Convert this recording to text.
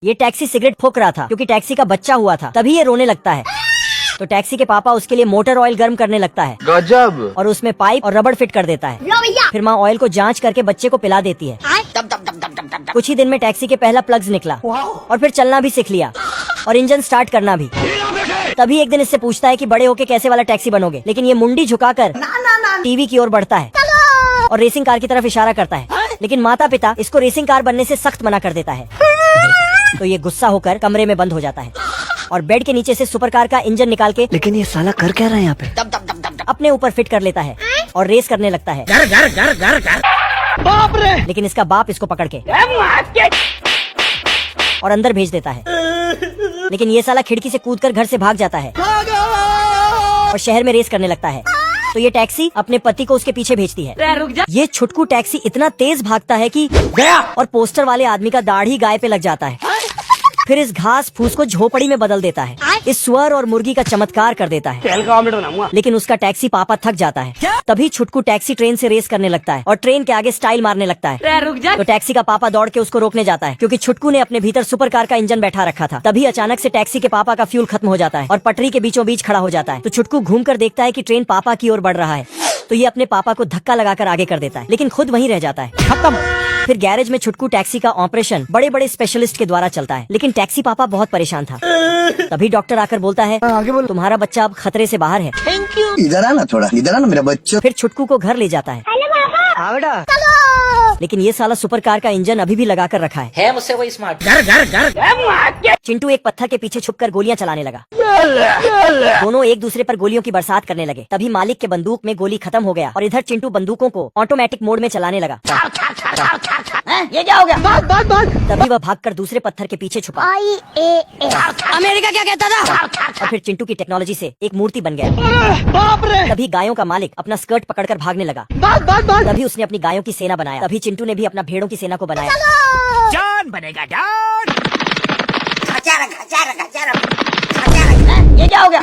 ये taxi cigarette फूंक रहा था क्योंकि टैक्सी का बच्चा हुआ था, तभी ये रोने लगता है। तो टैक्सी के पापा उसके लिए मोटर ऑयल गर्म करने लगता है गजब। और उसमें पाइप और रबड़ फिट कर देता है। फिर माँ ऑयल को जांच करके बच्चे को पिला देती है। कुछ ही दिन में टैक्सी के पहला प्लग्स निकला और फिर चलना भी सीख लिया और इंजन स्टार्ट करना भी। तभी एक दिन इससे पूछता है कि बड़े होके कैसे वाला टैक्सी बनोगे, लेकिन ये मुंडी झुकाकर टीवी की ओर बढ़ता है और रेसिंग कार की तरफ इशारा करता है, लेकिन माता पिता इसको रेसिंग कार बनने से सख्त मना कर देता है। तो ये गुस्सा होकर कमरे में बंद हो जाता है और बेड के नीचे से सुपर कार का इंजन निकाल के लेकिन ये साला कर क्या रहा है यहाँ पे? अपने ऊपर फिट कर लेता है और रेस करने लगता है। घर घर घर घर घर बाप रे! लेकिन इसका बाप इसको पकड़ के और अंदर भेज देता है। लेकिन ये साला खिड़की से कूदकर घर से भाग जाता है और शहर में रेस करने लगता है। तो ये टैक्सी अपने पति को उसके पीछे भेजती है। रुक जा। ये छुटकू टैक्सी इतना तेज भागता है कि गया। और पोस्टर वाले आदमी का दाढ़ी गाय पे लग जाता है। फिर इस घास फूस को झोपड़ी में बदल देता है। इस सुअर और मुर्गी का चमत्कार कर देता है। तेल का ऑमलेट बनाऊंगा। लेकिन उसका टैक्सी पापा थक जाता है। तभी छुटकू टैक्सी ट्रेन से रेस करने लगता है और ट्रेन के आगे स्टाइल मारने लगता है। रुक जा। तो टैक्सी का पापा दौड़ के उसको रोकने जाता है क्योंकि छुटकू ने अपने भीतर सुपर कार का इंजन बैठा रखा था। तभी अचानक से टैक्सी के पापा का फ्यूल खत्म हो जाता है और पटरी के बीचों बीच खड़ा हो जाता है। तो छुटकू घूम कर देखता है कि ट्रेन पापा की ओर बढ़ रहा है। तो ये अपने पापा को धक्का लगाकर आगे कर देता है, लेकिन खुद वहीं रह जाता है। खत्म। फिर गैरेज में छुटकू टैक्सी का ऑपरेशन बड़े बड़े स्पेशलिस्ट के द्वारा चलता है, लेकिन टैक्सी पापा बहुत परेशान था। तभी डॉक्टर आकर बोलता है, आगे बोलो। तुम्हारा बच्चा अब खतरे से बाहर है। Thank you. इधर आना, थोड़ा इधर आना मेरा बच्चा। फिर छुटकू को घर ले जाता है। लेकिन ये साला सुपर कार का इंजन अभी भी लगा कर रखा है मुझसे कोई स्मार्ट। घर घर घर चिंटू एक पत्थर के पीछे छुपकर गोलियां चलाने लगा। दोनों एक दूसरे पर गोलियों की बरसात करने लगे। तभी मालिक के बंदूक में गोली खत्म हो गया और इधर चिंटू बंदूकों को ऑटोमेटिक मोड में चलाने लगा। ये क्या हो गया? भाग। तभी वह भागकर दूसरे पत्थर के पीछे छुपा। अमेरिका क्या कहता था? और फिर चिंटू की टेक्नोलॉजी से एक मूर्ति बन गया। बाप रे! तभी गायों का मालिक अपना स्कर्ट पकड़कर भागने लगा। भाग। तभी उसने अपनी गायों की सेना बनाया। तभी चिंटू ने भी अपना भेड़ों की सेना को बनाया। जॉन बनेगा जॉन। खचारा खचारा खचारा। ये क्या हो गया?